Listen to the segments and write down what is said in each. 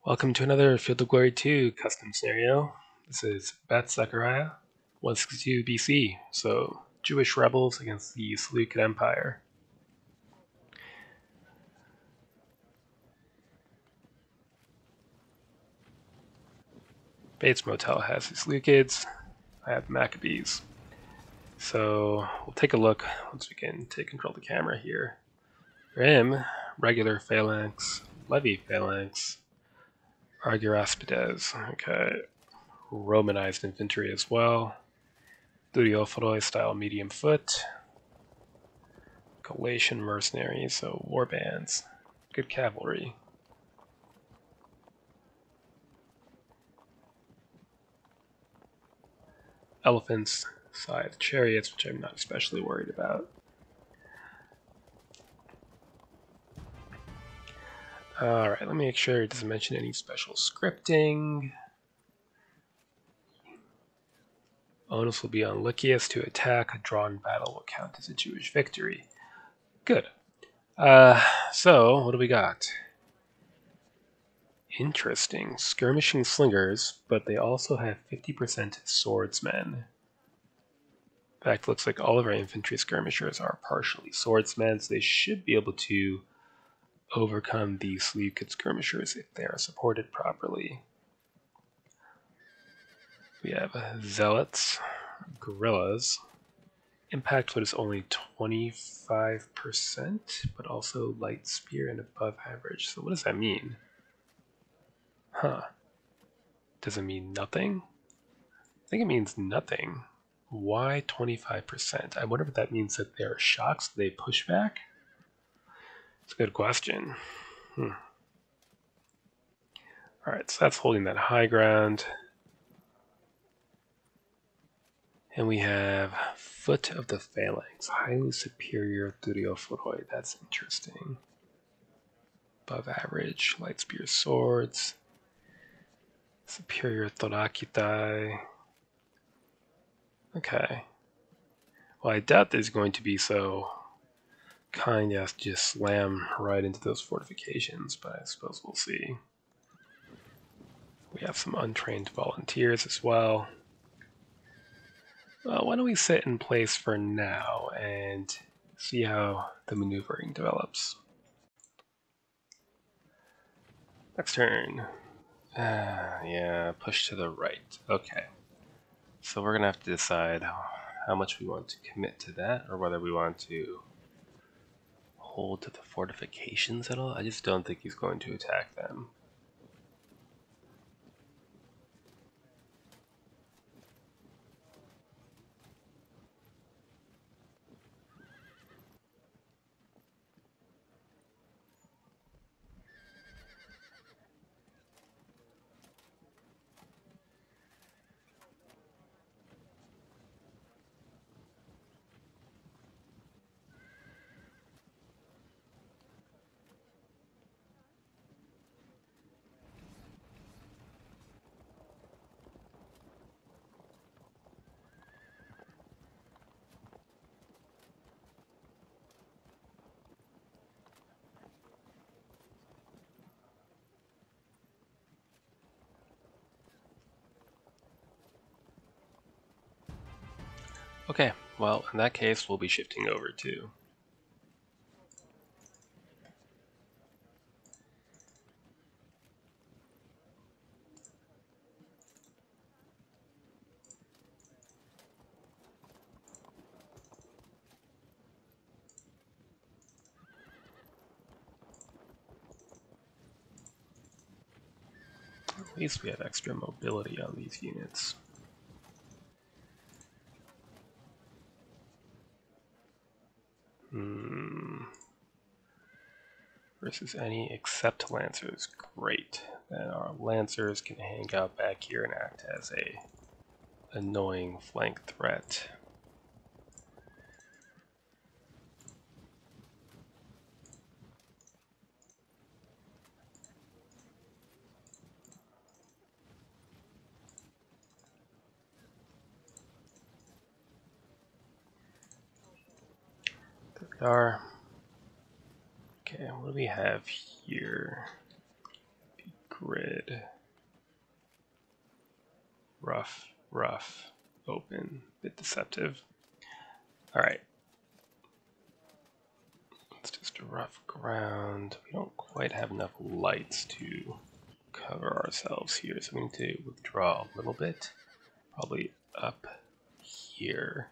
Welcome to another Field of Glory 2 custom scenario. This is Beth, Zechariah, 162 BC, so Jewish rebels against the Seleucid Empire. Bates Motel has the Seleucids, I have the Maccabees. So we'll take a look once we can take control of the camera here. For him, regular phalanx, levy phalanx, Argyraspides, okay, Romanized infantry as well, Ludiophoroi style medium foot, Galatian mercenaries, so war bands, good cavalry. Elephants, scythe chariots, which I'm not especially worried about. Alright, let me make sure it doesn't mention any special scripting. Onus will be on Lycius to attack. A drawn battle will count as a Jewish victory. Good. So, what do we got? Interesting. Skirmishing slingers, but they also have 50% swordsmen. In fact, looks like all of our infantry skirmishers are partially swordsmen, so they should be able to overcome the Seleucid skirmishers if they are supported properly. We have zealots, guerrillas. Impact foot is only 25%, but also light spear and above average. So what does that mean? Huh. Does it mean nothing? I think it means nothing. Why 25%? I wonder if that means that they're shocked, so they push back? It's a good question. Alright, so that's holding that high ground. And we have Foot of the Phalanx, highly superior Thureophoroi. That's interesting. Above average, light spear swords, superior Thorakitai. Okay. Well, I doubt there's going to be so kind as to just slam right into those fortifications, but I suppose we'll see. We have some untrained volunteers as well. Why don't we sit in place for now and see how the maneuvering develops. Next turn. Yeah, push to the right. Okay. So we're going to have to decide how much we want to commit to that, or whether we want to hold to the fortifications at all. I just don't think he's going to attack them. Okay, well, in that case, we'll be shifting over to at least we have extra mobility on these units. Versus any except Lancers. Great. Then our Lancers can hang out back here and act as a annoying flank threat. There we are. Okay, what do we have here? Be grid. Rough, rough, open, bit deceptive. All right. It's just a rough ground. We don't quite have enough lights to cover ourselves here, so we need to withdraw a little bit. Probably up here.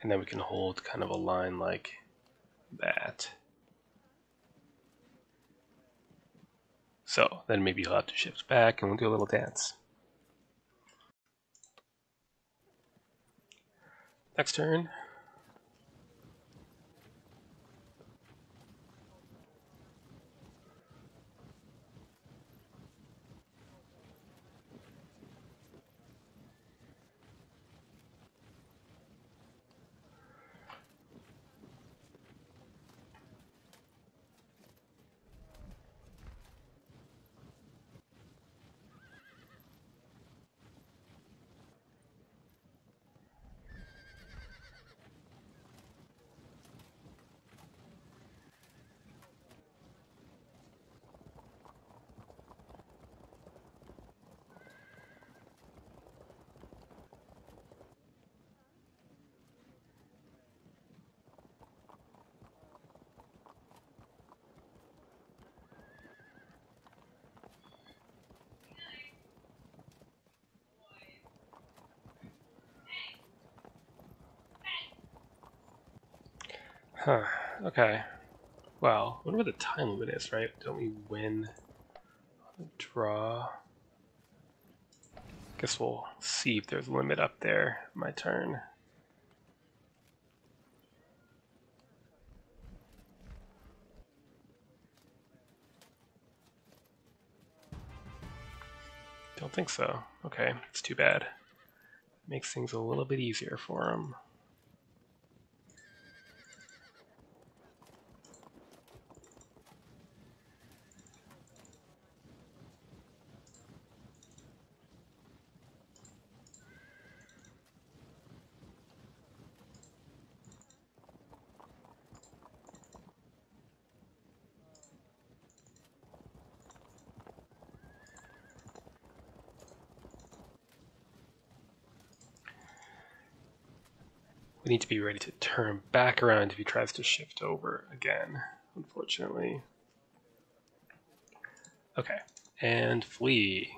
And then we can hold kind of a line like that. So then maybe he'll have to shift back and we'll do a little dance. Next turn. Huh, okay. Well, whatever the time limit is, right? Don't we win on a draw? Guess we'll see if there's a limit up there. My turn. Don't think so. Okay, it's too bad. Makes things a little bit easier for him. We need to be ready to turn back around if he tries to shift over again, unfortunately. Okay, and flee.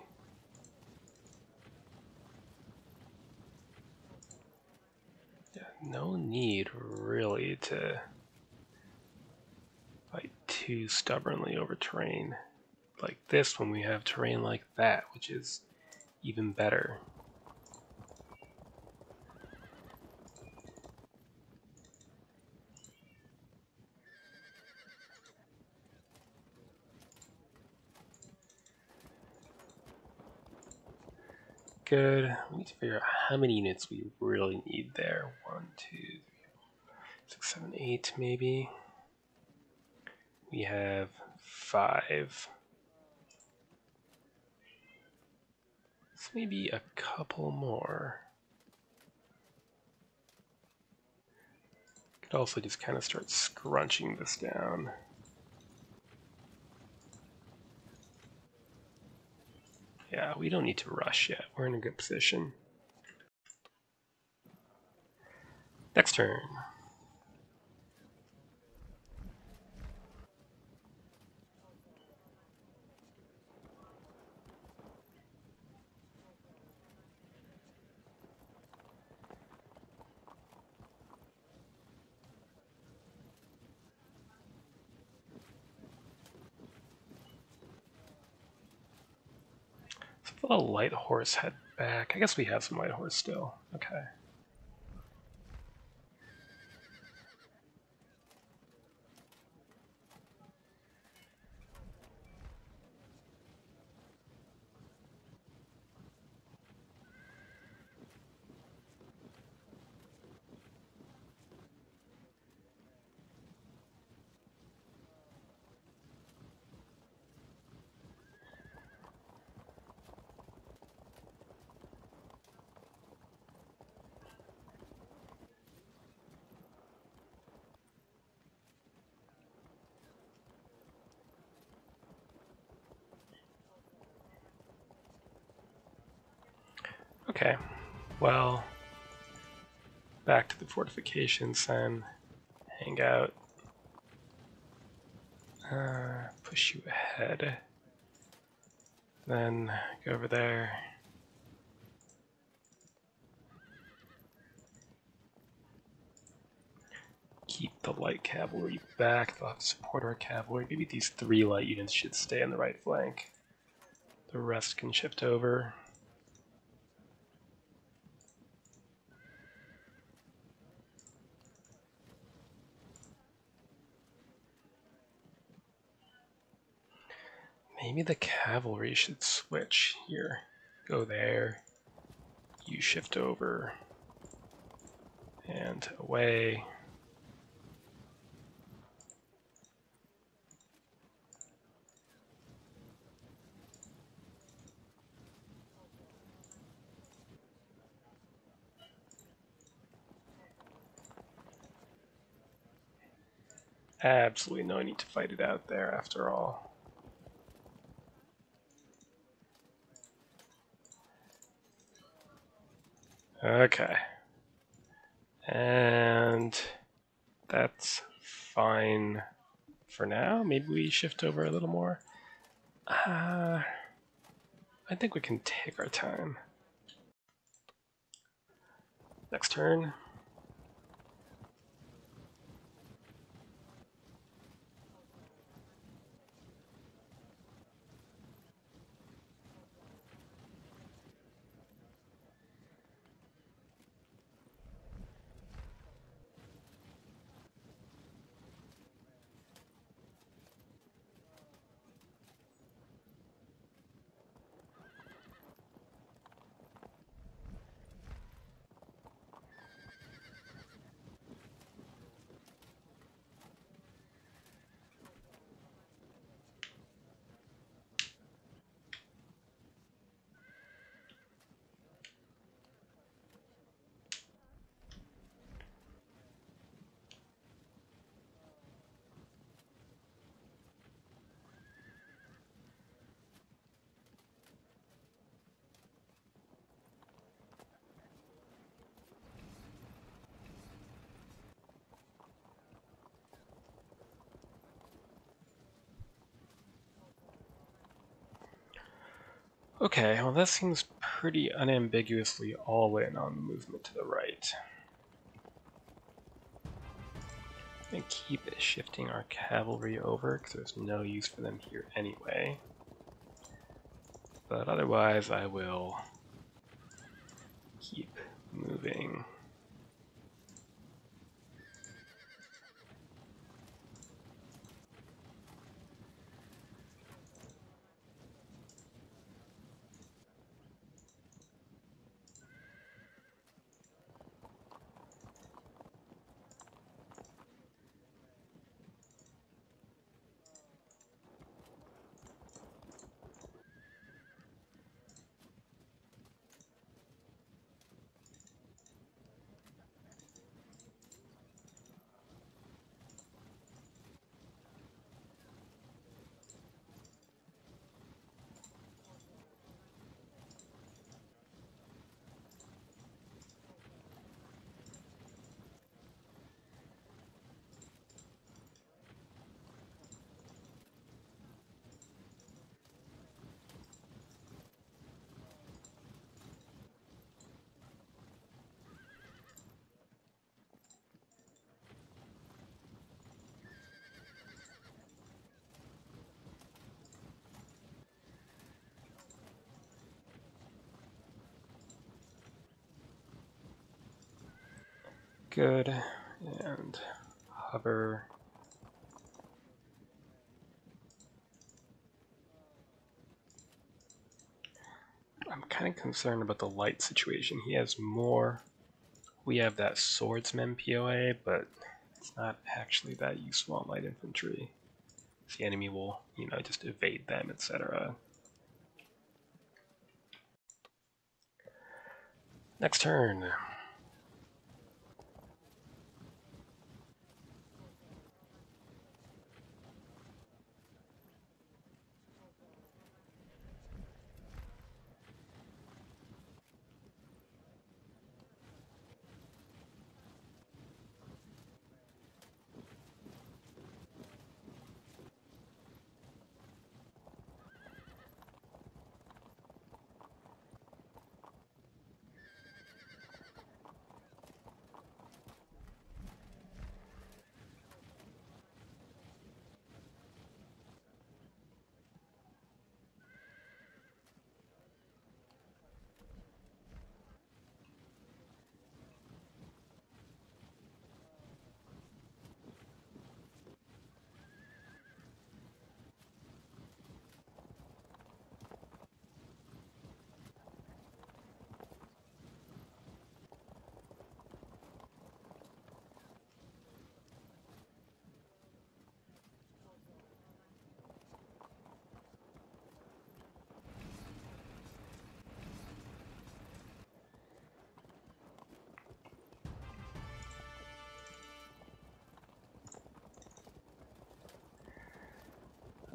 Yeah, no need really to fight too stubbornly over terrain like this when we have terrain like that, which is even better. Good. We need to figure out how many units we really need there. 1, 2, 3, 6, 7, 8 maybe. We have 5. So maybe a couple more. Could also just kind of start scrunching this down. Yeah, we don't need to rush yet. We're in a good position. Next turn. So the light horse head back. I guess we have some light horse still. Okay. Okay, well, back to the fortifications then. Hang out. Push you ahead. Then go over there. Keep the light cavalry back. They'll have to support our cavalry. Maybe these 3 light units should stay on the right flank. The rest can shift over. Maybe the cavalry should switch here. Go there. You shift over. And away. Absolutely no need to fight it out there after all. Okay. And that's fine for now. Maybe we shift over a little more. I think we can take our time. Next turn. Okay, well that seems pretty unambiguously all in on the movement to the right. And keep shifting our cavalry over because there's no use for them here anyway. But otherwise I will keep moving. Good, and hover. I'm kind of concerned about the light situation. He has more. We have that swordsman POA, but it's not actually that useful on light infantry. The enemy will, just evade them, etc. Next turn.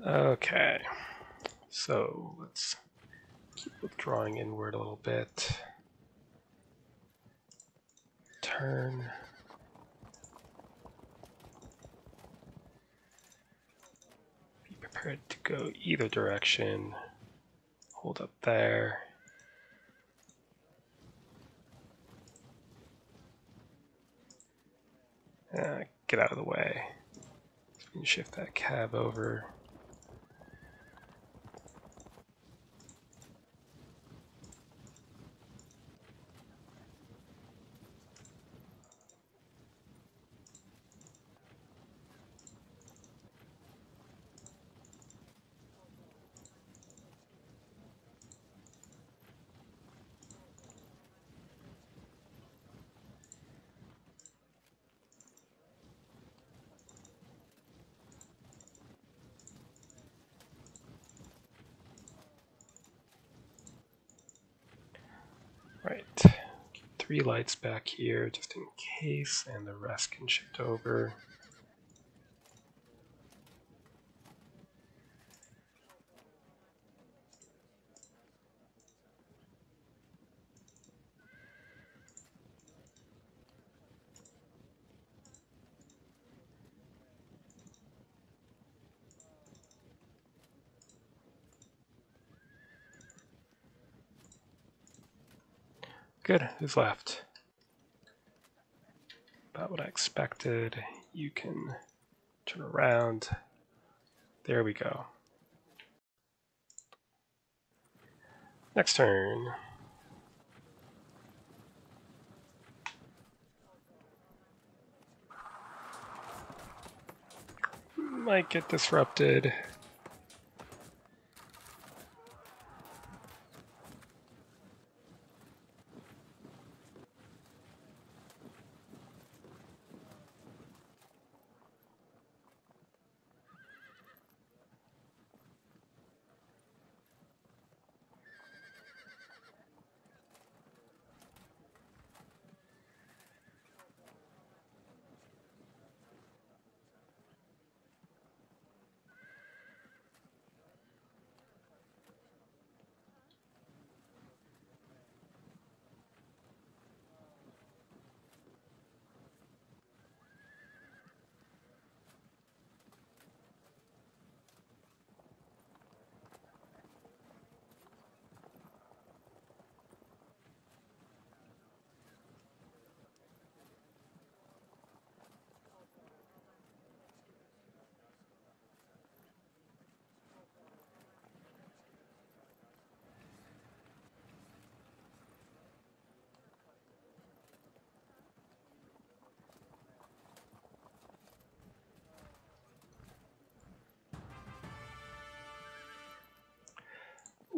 Okay, so let's keep withdrawing inward a little bit. Turn. Be prepared to go either direction. Hold up there. Get out of the way. So we can shift that cab over. Right. Keep 3 lights back here just in case, and the rest can shift over. Good, who's left? About what I expected. You can turn around. There we go. Next turn. Might get disrupted.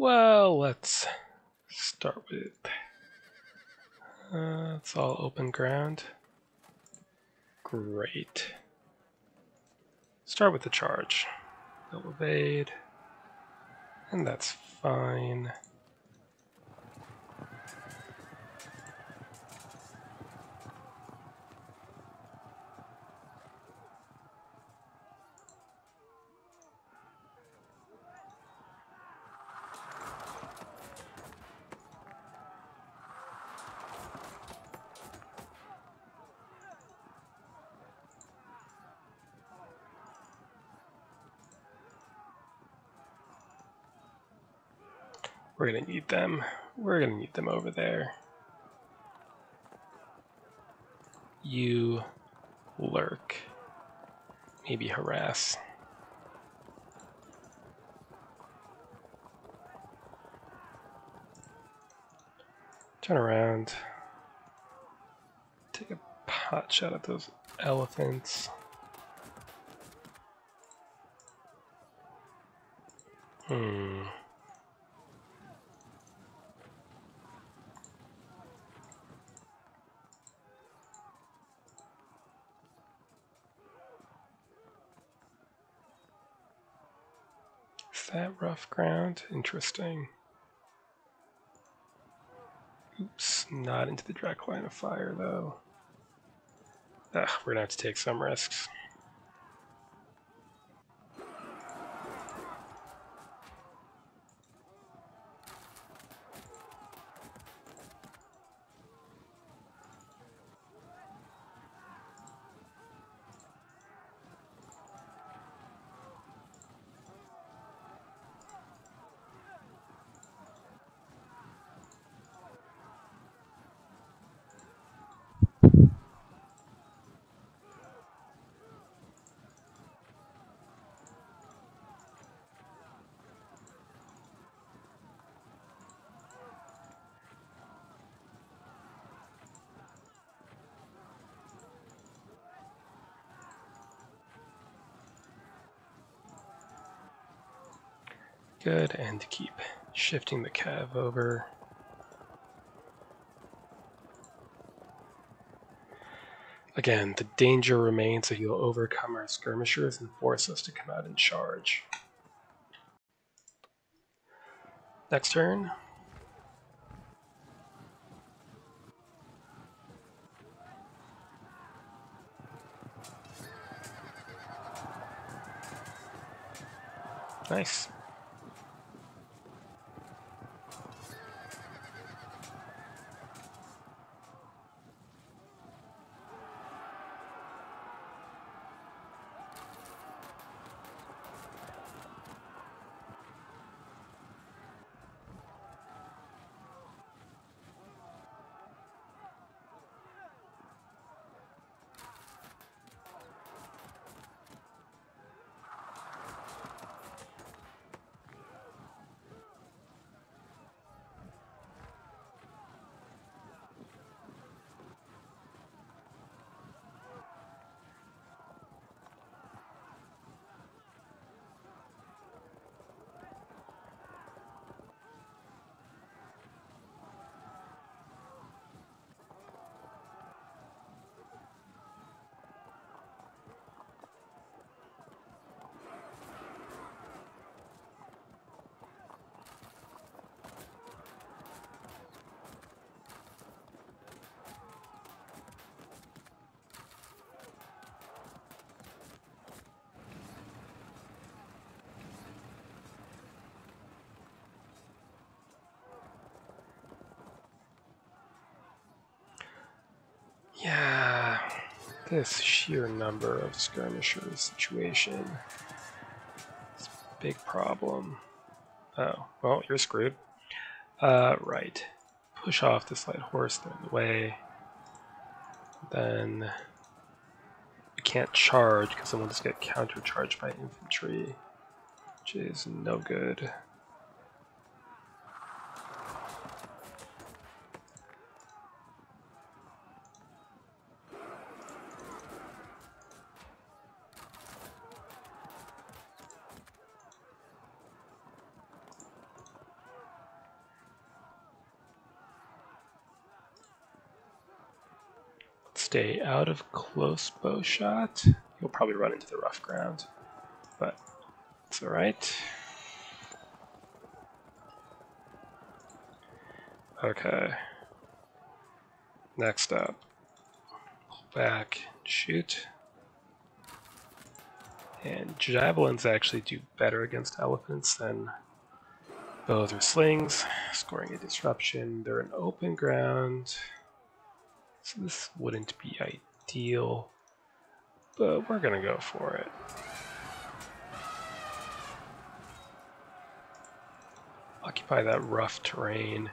Well, let's start with, it's all open ground. Great. Start with the charge. They'll evade, and that's fine. We're gonna need them. We're gonna need them over there. You lurk. Maybe harass. Turn around. Take a pot shot at those elephants. Is that rough ground? Interesting. Oops, not into the direct line of fire though. We're gonna have to take some risks. Good, and to keep shifting the cav over. Again, the danger remains that he'll overcome our skirmishers and force us to come out and charge. Next turn. Nice. Yeah, this sheer number of skirmishers situation is a big problem. Oh, well, you're screwed. Right. Push off this light horse, they're in the way. Then we can't charge because then we'll just get countercharged by infantry, which is no good. Stay out of close bow shot. You'll probably run into the rough ground, but it's alright. Okay. Next up. Pull back, shoot. And javelins actually do better against elephants than bows or slings, scoring a disruption. They're in open ground, so this wouldn't be ideal, but we're gonna go for it. Occupy that rough terrain,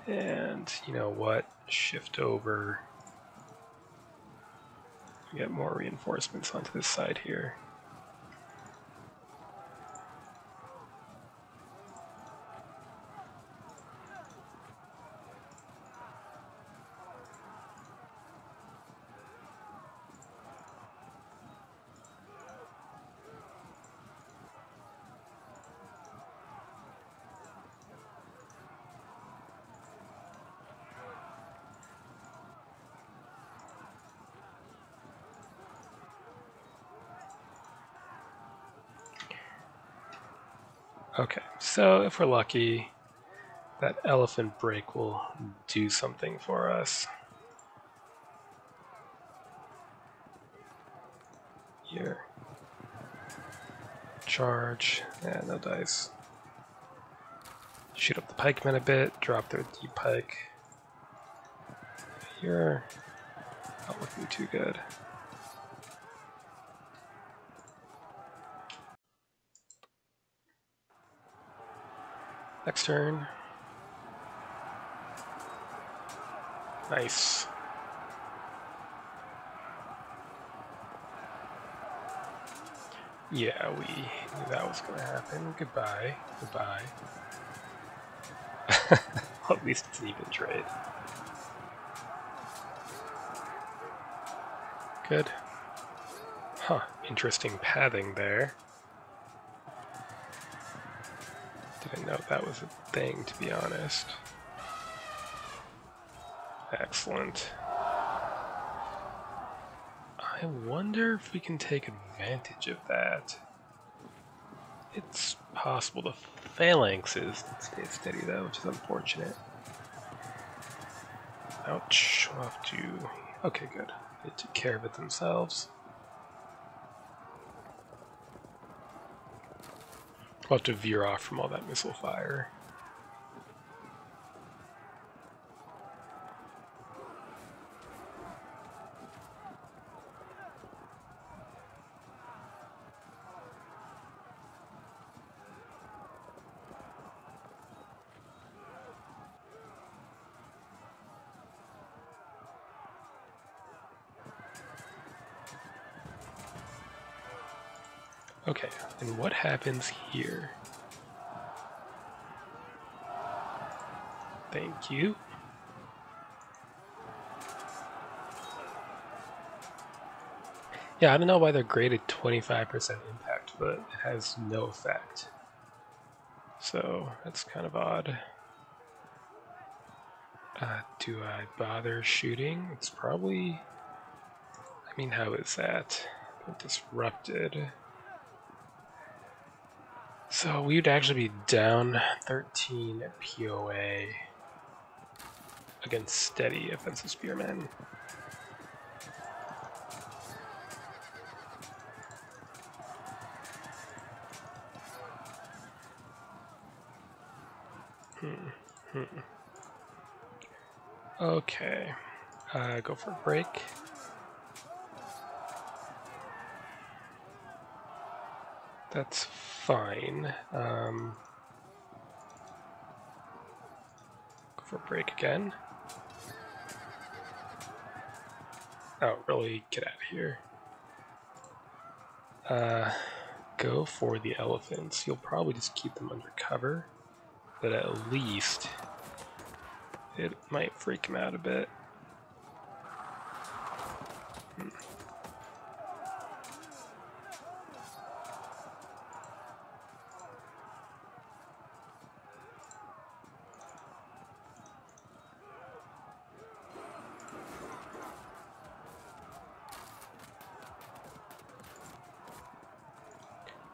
and you know what? Shift over. Get more reinforcements onto this side here. Okay, so if we're lucky, that elephant break will do something for us. Here. Charge, and no dice. Shoot up the pikemen a bit, drop their deep pike. Here, not looking too good. Next turn. Nice. Yeah, we knew that was going to happen. Goodbye. Goodbye. Well, at least it's an even trade. Good. Huh, interesting pathing there. Didn't know that was a thing, to be honest. Excellent. I wonder if we can take advantage of that. It's possible the phalanxes stay steady though, which is unfortunate. Ouch. We'll have to... Okay, good. They took care of it themselves. We'll have to veer off from all that missile fire. Okay, and what happens here? Thank you. Yeah, I don't know why they're graded 25% impact, but it has no effect. So, that's kind of odd. Do I bother shooting? It's probably... I mean, how is that? Disrupted. So we would actually be down 13 at POA against steady offensive spearmen. Okay, go for a break. That's fine. Go for a break again. Oh, really? Get out of here. Go for the elephants. You'll probably just keep them under cover, but at least it might freak them out a bit.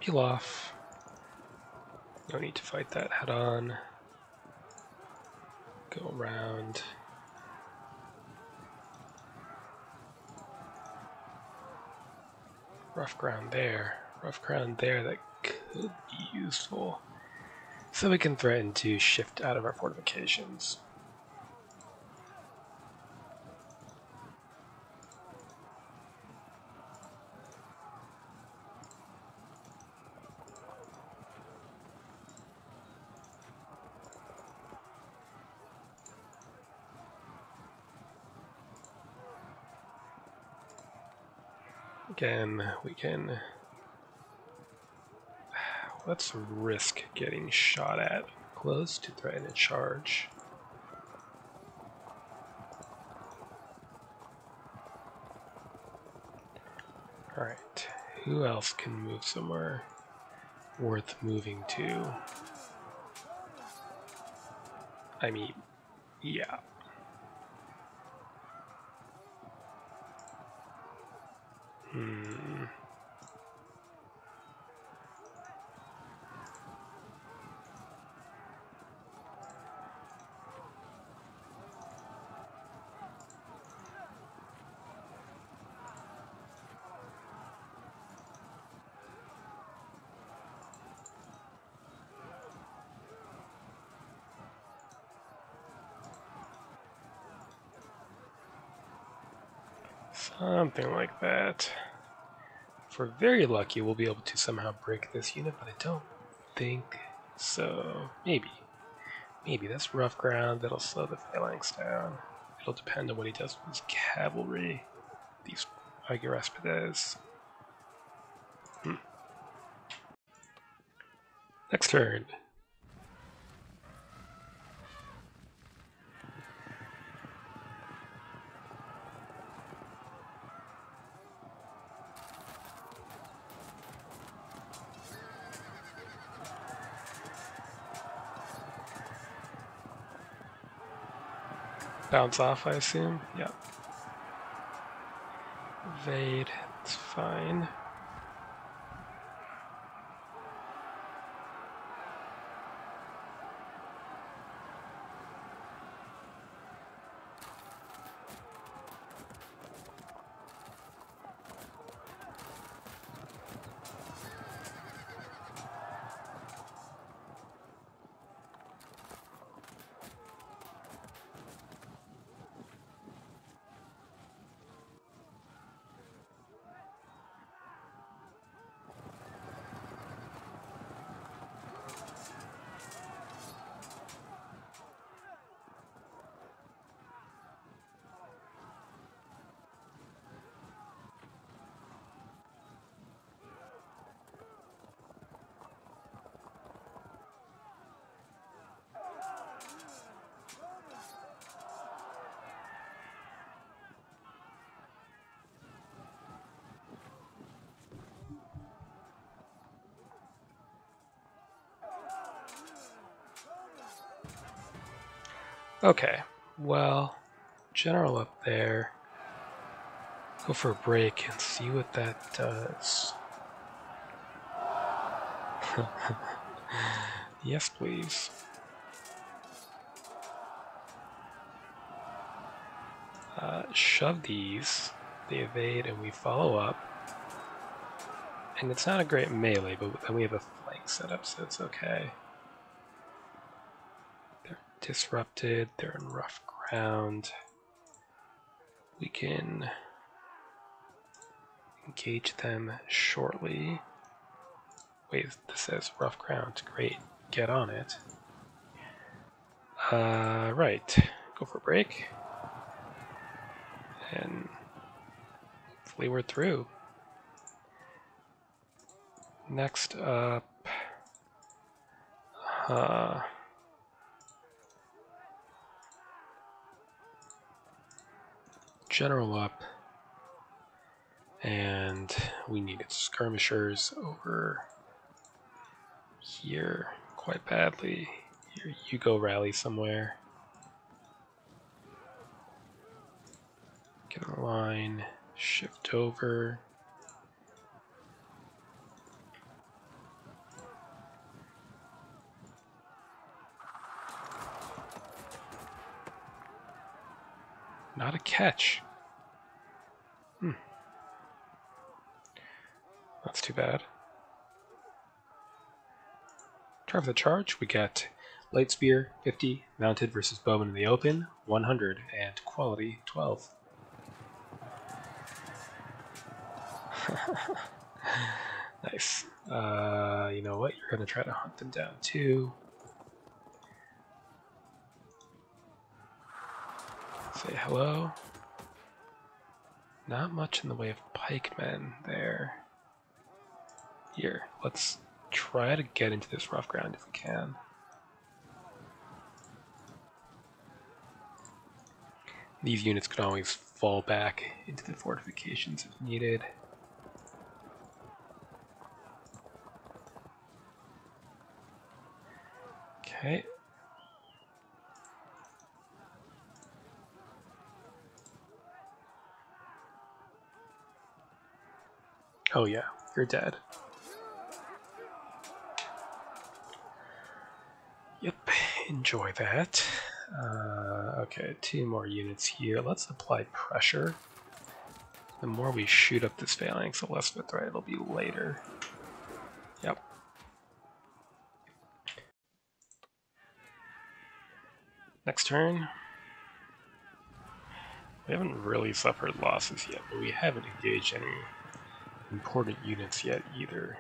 Peel off. No need to fight that head on. Go around. Rough ground there. Rough ground there that could be useful. So we can threaten to shift out of our fortifications. Again, we can... Let's risk getting shot at close to threaten a charge. Alright, who else can move somewhere worth moving to? I mean, yeah. Something like that. If we're very lucky, we'll be able to somehow break this unit, but I don't think so. Maybe. Maybe. That's rough ground. That'll slow the phalanx down. It'll depend on what he does with his cavalry. These Agaraspides. Next turn. Bounce off, I assume? Yep. Evade, it's fine. Okay, well, general up there. Go for a break and see what that does. Yes, please. Shove these. They evade and we follow up. And it's not a great melee, but then we have a flank setup, so it's okay. They're disrupted, they're in rough ground. We can engage them shortly. Wait, this says rough ground. Great, get on it. Right, go for a break. And hopefully we're through. Next up, general up, and we needed skirmishers over here quite badly. Here, you go rally somewhere. Get in a line, shift over. Not a catch. That's too bad. Drive the charge, we get light spear 50, mounted versus bowman in the open 100, and quality 12. Nice. You know what? You're gonna try to hunt them down too. Say hello. Not much in the way of pikemen there. Here, let's try to get into this rough ground if we can. These units can always fall back into the fortifications if needed. Okay. Oh yeah, you're dead. Yep, enjoy that. Okay, 2 more units here. Let's apply pressure. The more we shoot up this phalanx, the less of a threat it'll be later. Yep. Next turn. We haven't really suffered losses yet, but we haven't engaged any important units yet either.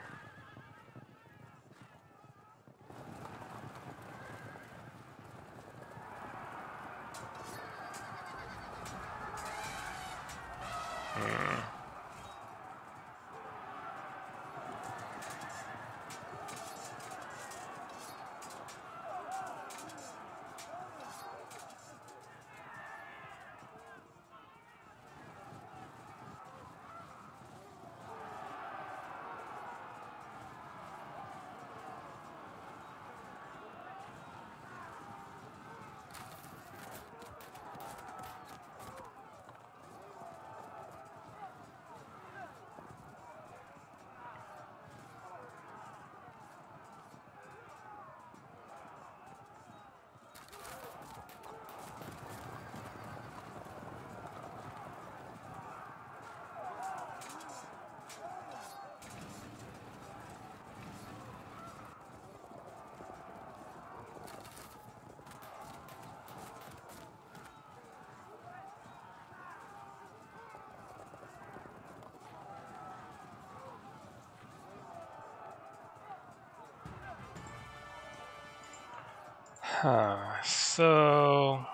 So...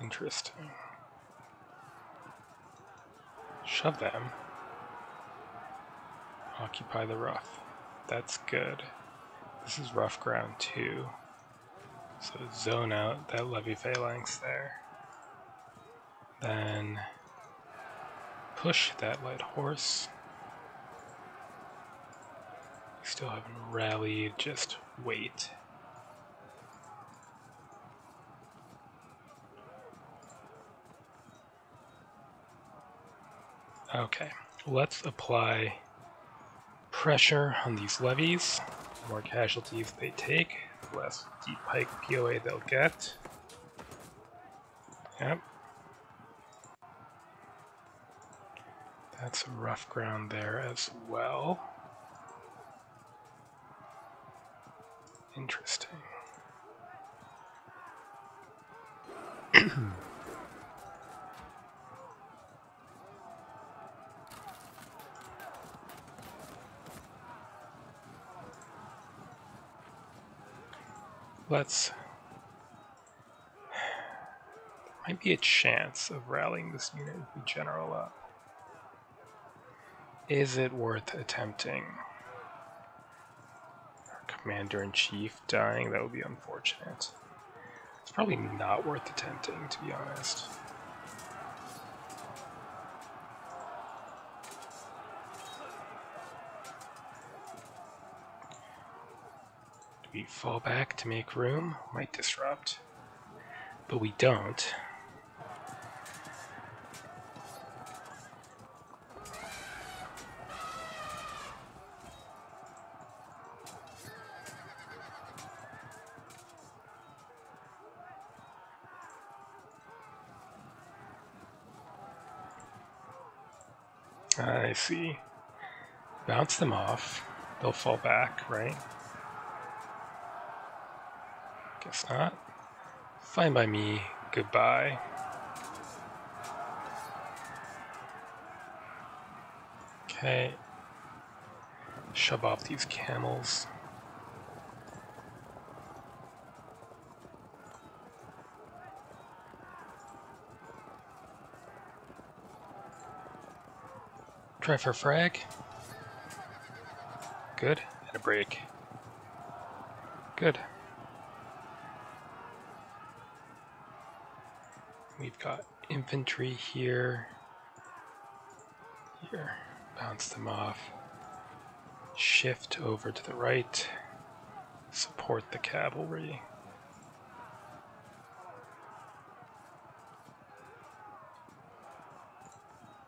Interesting. Shove them. Occupy the rough. That's good. This is rough ground too. So zone out that levy phalanx there. Then push that light horse. Still haven't rallied, just wait. Okay, let's apply pressure on these levies. The more casualties they take, the less deep pike POA they'll get. Yep. That's rough ground there as well. Interesting. Let's... There might be a chance of rallying this unit if we general up. Is it worth attempting? Our commander-in-chief dying? That would be unfortunate. It's probably not worth attempting, to be honest. Do we fall back to make room? Might disrupt. But we don't. I see. Bounce them off. They'll fall back, right? Guess not. Fine by me. Goodbye. Okay. Shove off these camels. Try for frag. Good. And a break. Good. We've got infantry here. Here. Bounce them off. Shift over to the right. Support the cavalry.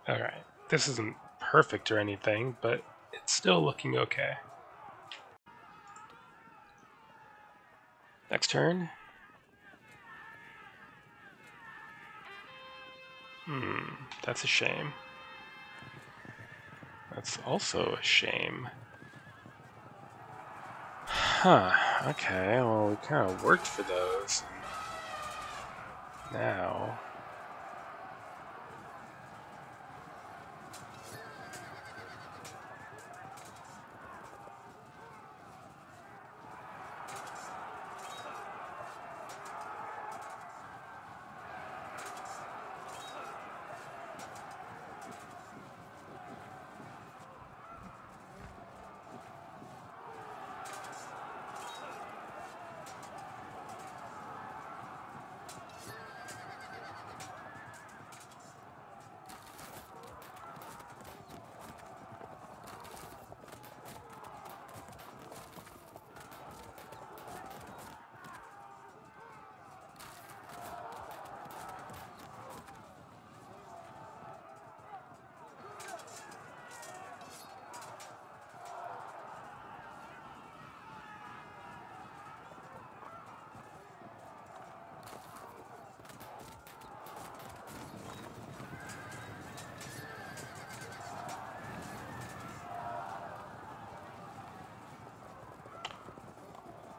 Alright. This isn't perfect or anything, but it's still looking okay. Next turn. That's a shame. That's also a shame. Huh, okay, well, we kind of worked for those. Now...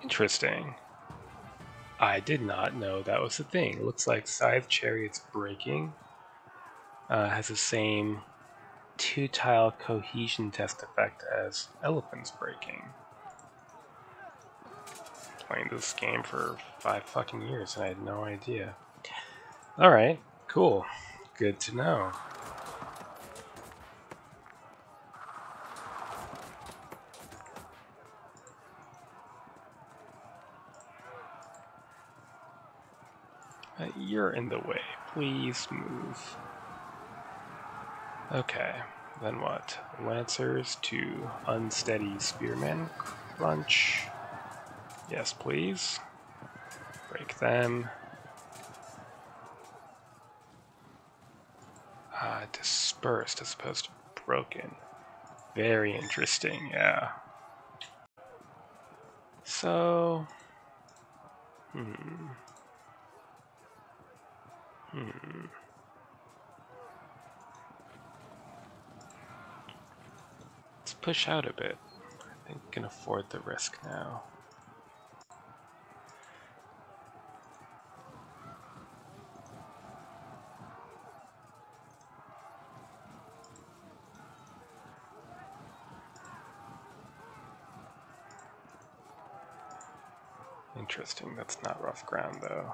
Interesting. I did not know that was a thing. It looks like Scythe Chariot's breaking has the same 2-tile cohesion test effect as Elephant's breaking. Playing this game for 5 fucking years and I had no idea. Alright, cool. Good to know. You're in the way. Please move. Okay, then what? Lancers to unsteady spearmen. Crunch. Yes, please. Break them. Dispersed as opposed to broken. Very interesting, yeah. So... Let's push out a bit. I think we can afford the risk now. Interesting, that's not rough ground though.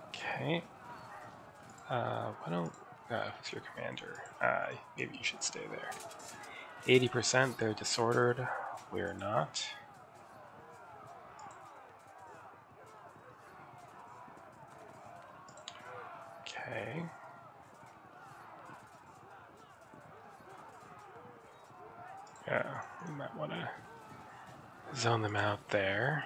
Okay. Why don't... who's your commander? Maybe you should stay there. 80%, they're disordered. We're not. Okay. Yeah, we might want to zone them out there.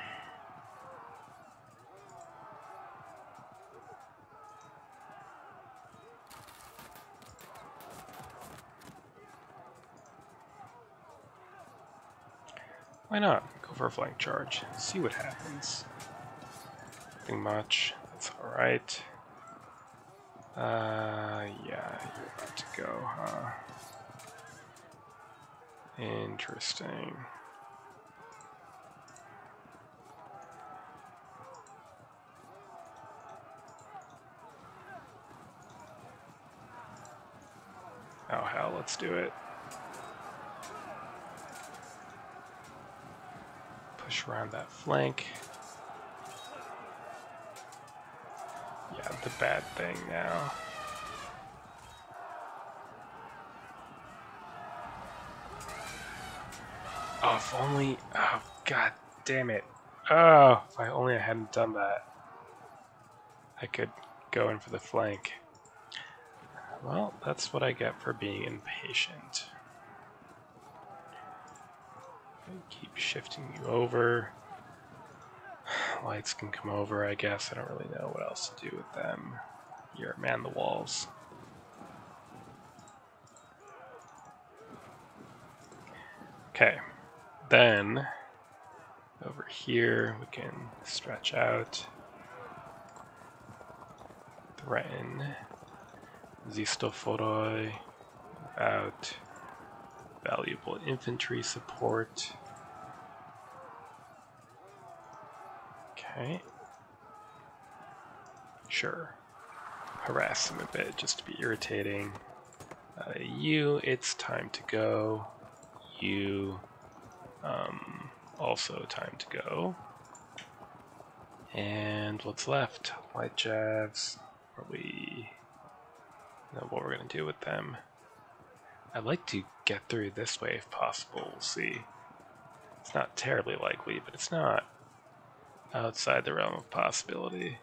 Why not? Go for a flank charge. See what happens. Nothing much. That's alright. Yeah, you're about to go, huh? Interesting. Oh hell, let's do it. Push around that flank. Yeah, the bad thing now. Oh, if only... Oh, god damn it. Oh, if I only hadn't done that. I could go in for the flank. Well, that's what I get for being impatient. Keep shifting you over. Lights can come over, I guess. I don't really know what else to do with them. Here, man the walls. Okay, then over here we can stretch out, threaten Zistoforoi without valuable infantry support. Okay. Sure. Harass him a bit just to be irritating. You, it's time to go. You, also time to go. And what's left? Light jabs. Probably know what we're going to do with them. I'd like to get through this way if possible. We'll see. It's not terribly likely, but it's not outside the realm of possibility.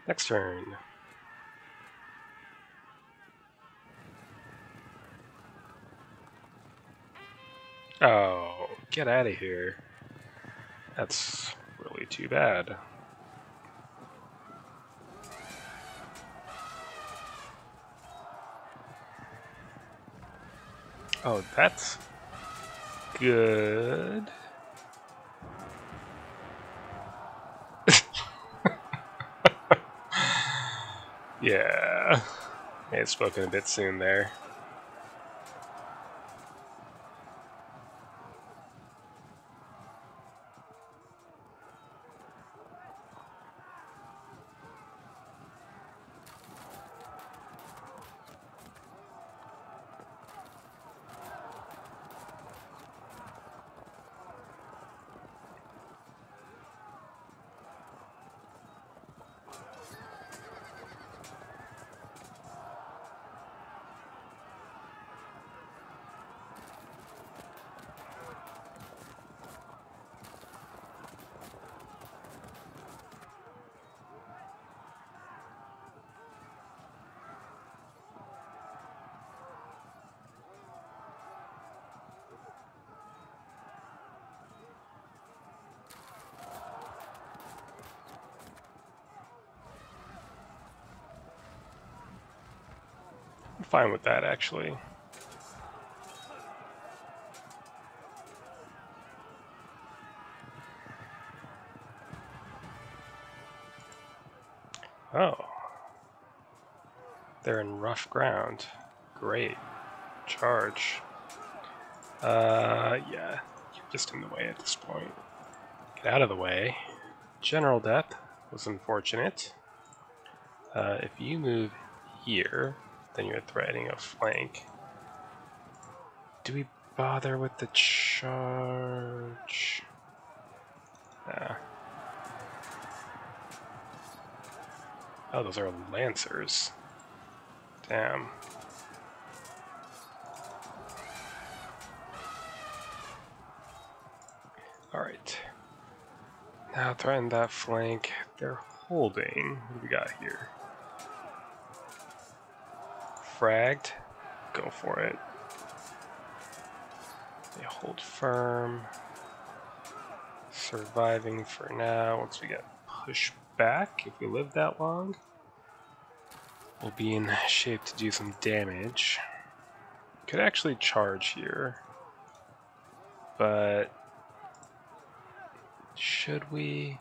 Next turn. Oh, get out of here. That's really too bad. Oh, that's good. Yeah. May have spoken a bit soon there. fine with that, actually. Oh. They're in rough ground. Great. Charge. Yeah. You're just in the way at this point. Get out of the way. General death was unfortunate. If you move here, then you're threatening a flank. Do we bother with the charge? Nah. Oh, those are lancers. Damn. Alright. Now threaten that flank. They're holding. What do we got here? Fragged. Go for it. They hold firm. Surviving for now. Once we get pushed back, if we live that long, we'll be in shape to do some damage. Could actually charge here, but should we?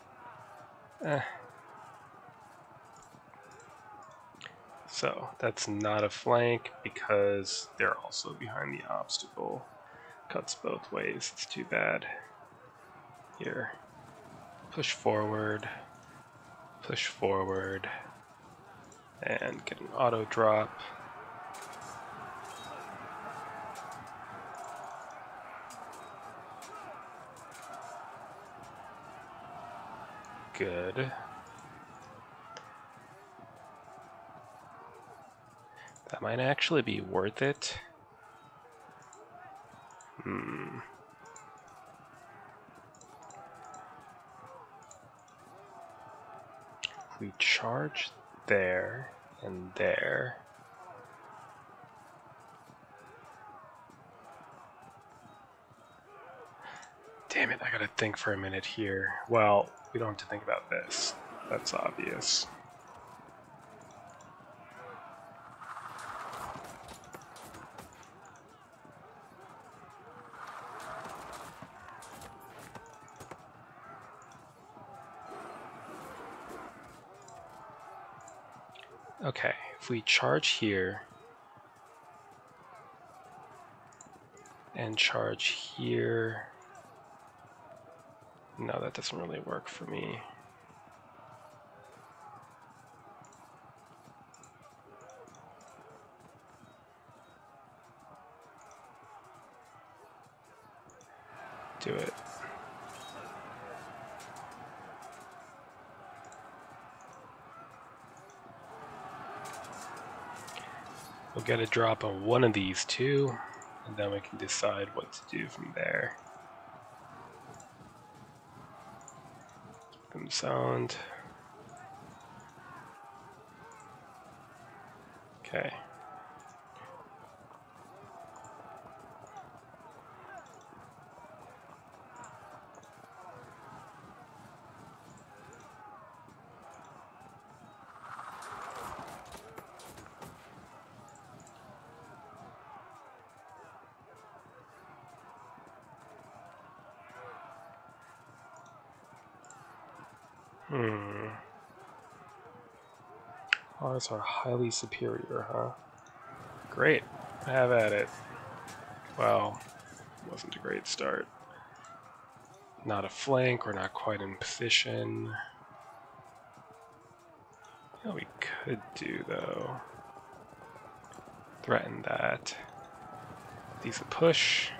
So that's not a flank because they're also behind the obstacle. Cuts both ways. It's too bad. Here, push forward, and get an auto drop. Good. That might actually be worth it. If we charge there and there. Damn it, I gotta think for a minute here. Well, we don't have to think about this. That's obvious. Okay, if we charge here and charge here, no, that doesn't really work for me. Do it. We'll get a drop on one of these two, and then we can decide what to do from there. Keep them zoned. Okay. Ours are highly superior, huh? Great. Have at it. Well, wasn't a great start. Not a flank, we're not quite in position. You know what we could do, though? Threaten that. These a push.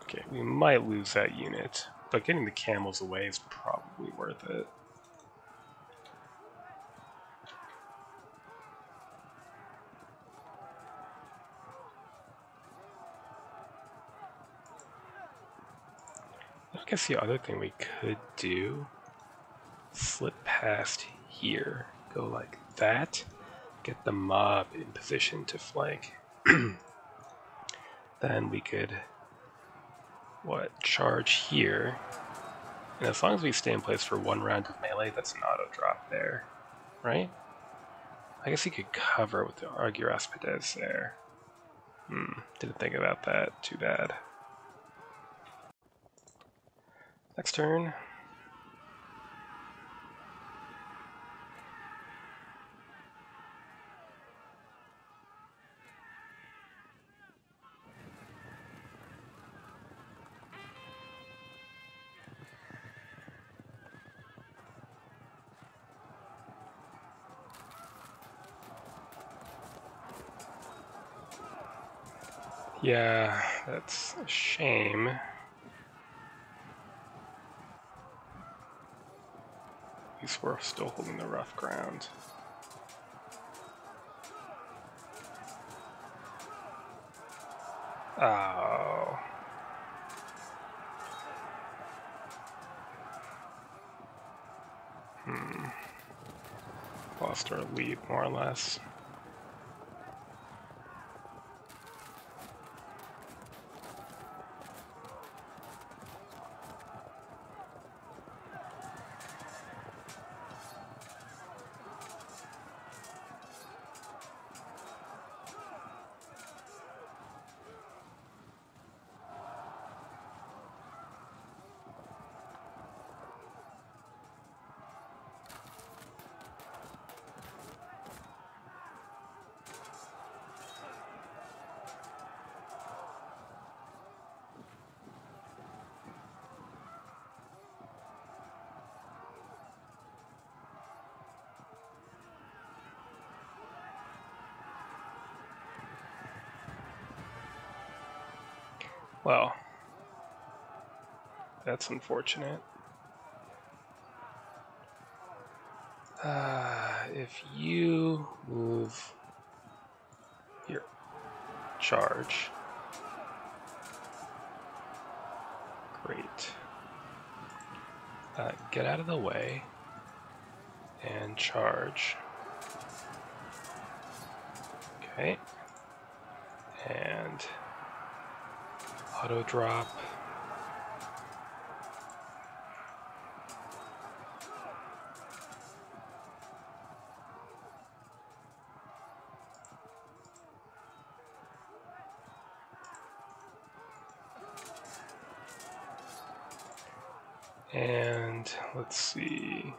Okay, we might lose that unit, but getting the camels away is probably worth it. I guess the other thing we could do, slip past here, go like that, get the mob in position to flank. Then we could, charge here. And as long as we stay in place for one round of melee, that's an auto drop there. right? I guess he could cover with the Argyrospides there. Didn't think about that. Too bad. Next turn. Yeah, that's a shame. At least we're still holding the rough ground. Oh. Lost our lead, more or less. Well, that's unfortunate. If you move your charge, great. Get out of the way and charge. Okay. And auto drop. And let's see.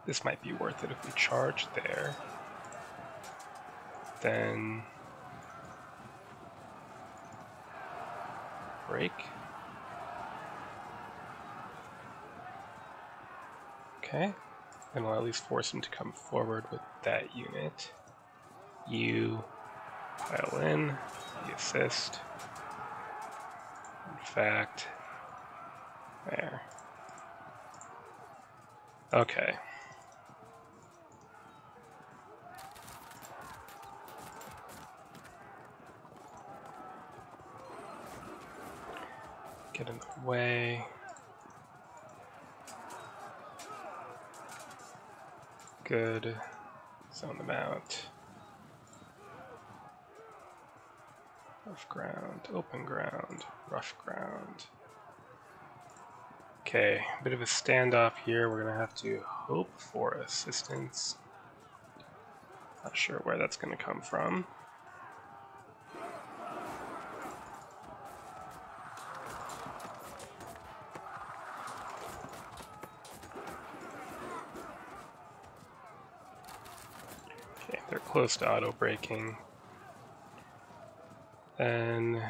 This might be worth it if we charge there. Then break. Okay. And we'll at least force him to come forward with that unit. You pile in, the assist. In fact, there. Okay. Get in the way. Good. Zone them out. Rough ground, open ground, rough ground. Okay, a bit of a standoff here. We're gonna have to hope for assistance. Not sure where that's gonna come from. Okay, they're close to auto braking. Then,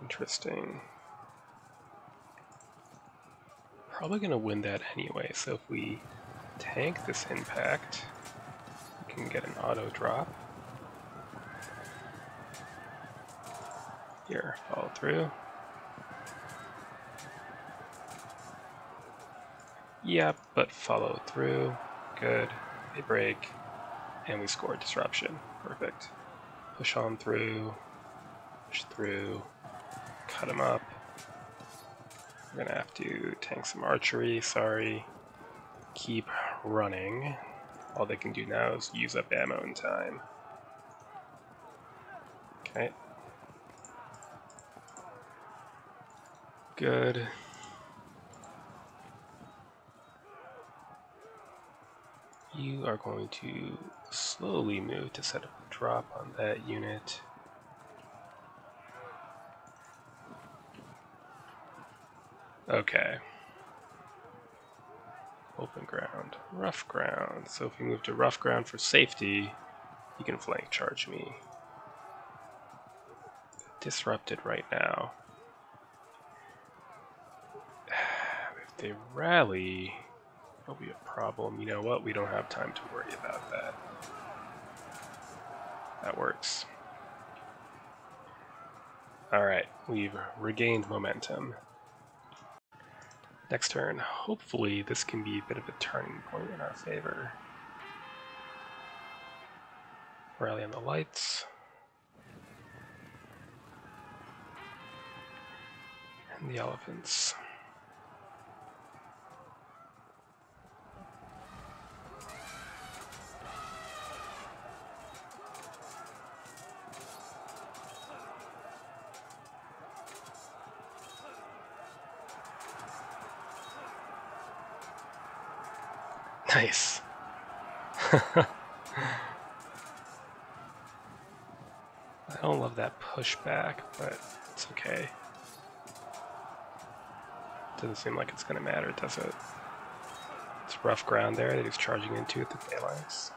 interesting. Probably gonna win that anyway, so if we tank this impact, we can get an auto drop. Here, follow through. Yep, but follow through. Good. They break, and we score disruption. Perfect. Push on through, push through, cut them up. We're gonna have to tank some archery, sorry. Keep running. All they can do now is use up ammo in time. Okay. Good. You are going to slowly move to set up a drop on that unit. Okay. Open ground, rough ground. So if we move to rough ground for safety, you can flank charge me. Disrupted right now. If they rally, it'll be a problem. You know what? We don't have time to worry about that. That works. Alright, we've regained momentum. Next turn, hopefully this can be a bit of a turning point in our favor. Rally on the lights. And the elephants. Nice. I don't love that pushback, but it's okay. Doesn't seem like it's going to matter, does it? It's rough ground there that he's charging into at the phalanx.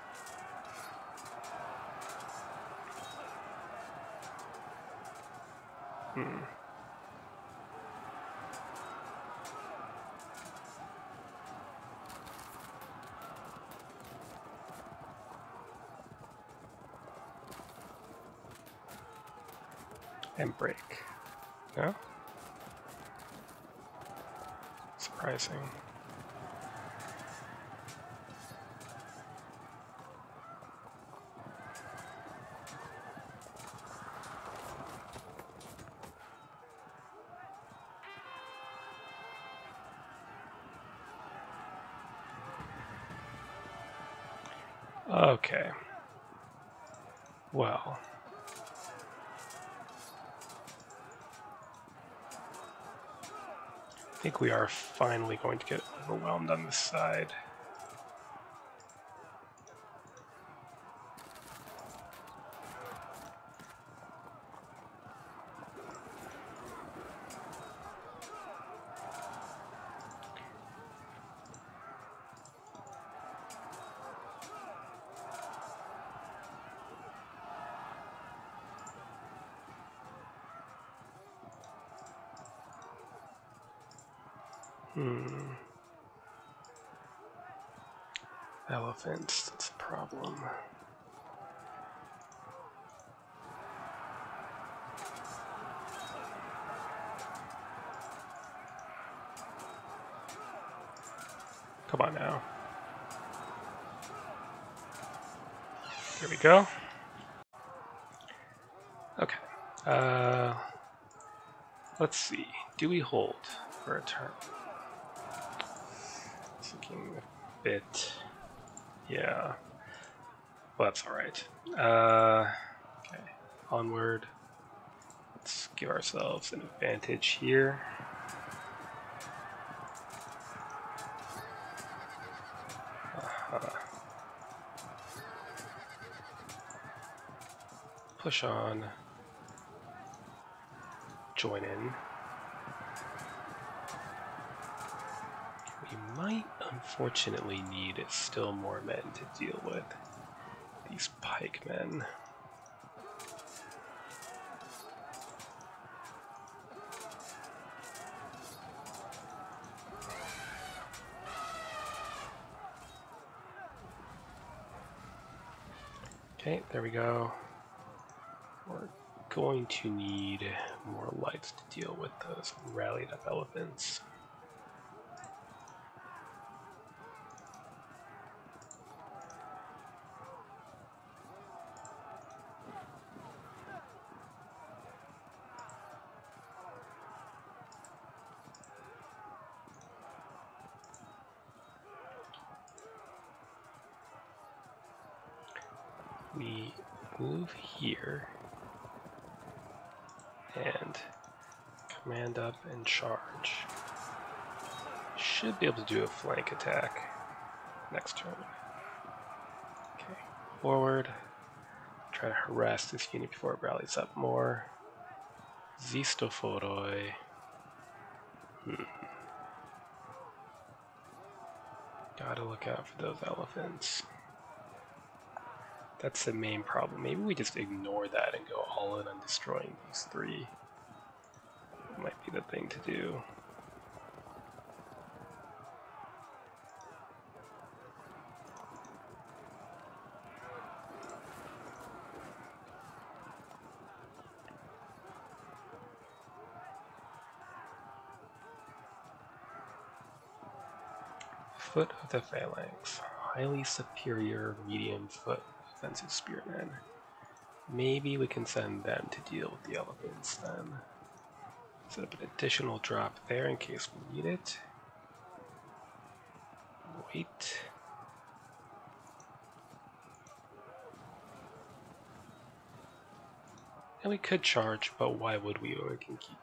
And break. No? Surprising. Okay. Well. I think we are finally going to get overwhelmed on this side. Elephants, that's a problem. Come on now. Here we go. Okay. Let's see. Do we hold for a turn? Thinking a bit. Yeah. Well, that's alright. Okay. Onward. Let's give ourselves an advantage here. Push on. Join in. We might unfortunately need still more men to deal with these pikemen. Okay, there we go. We're going to need more lights to deal with those rallied up elephants. We move here and command up and charge. Should be able to do a flank attack next turn. forward. Try to harass this unit before it rallies up more. Zistoforoi. Gotta look out for those elephants. That's the main problem. Maybe we just ignore that and go all in on destroying these three. Might be the thing to do. Foot of the Phalanx. Highly superior medium foot offensive spearmen. Maybe we can send them to deal with the elephants then. Set up an additional drop there in case we need it. Wait. And we could charge, but why would we? Or we can keep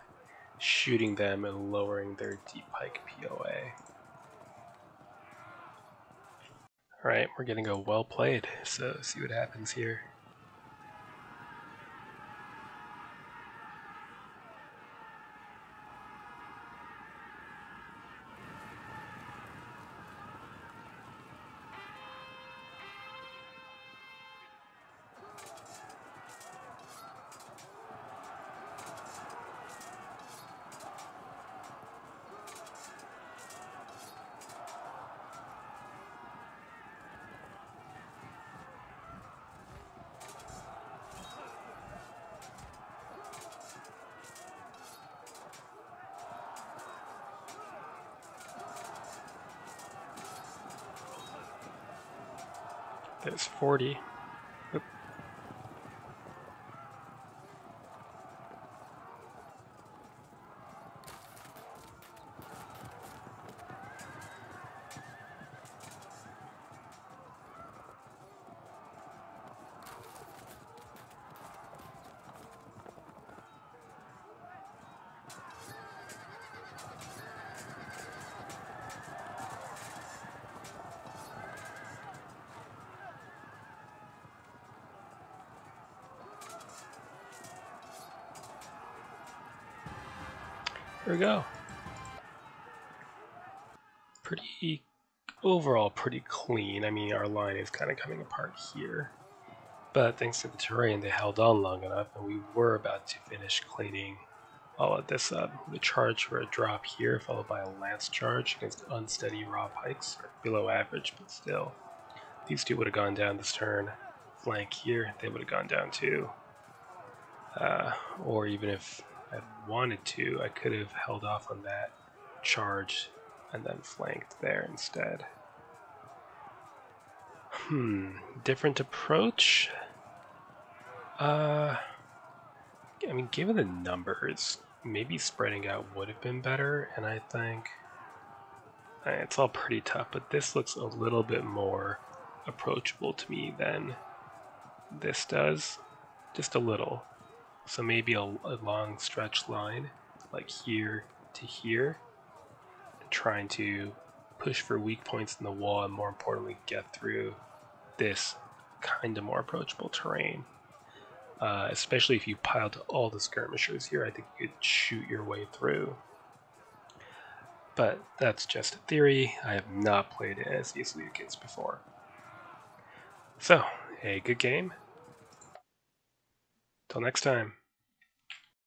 shooting them and lowering their deep pike POA. Alright, we're gonna go well played, so see what happens here. There's 40. Oop. There we go. Overall pretty clean. I mean, our line is kind of coming apart here. But thanks to the terrain, they held on long enough, and we were about to finish cleaning all of this up. The charge for a drop here, followed by a lance charge against unsteady raw pikes, or below average, but still. These two would have gone down this turn. Flank here, they would have gone down too. Or even if I wanted to, I could have held off on that charge and then flanked there instead. Different approach? I mean, given the numbers, maybe spreading out would have been better, and I think it's all pretty tough, but this looks a little bit more approachable to me than this does. Just a little. So maybe a long stretch line, like here to here, trying to push for weak points in the wall and more importantly get through this kind of more approachable terrain. Especially if you piled all the skirmishers here, I think you could shoot your way through. But that's just a theory. I have not played it as easily against before. So, a good game. Till next time.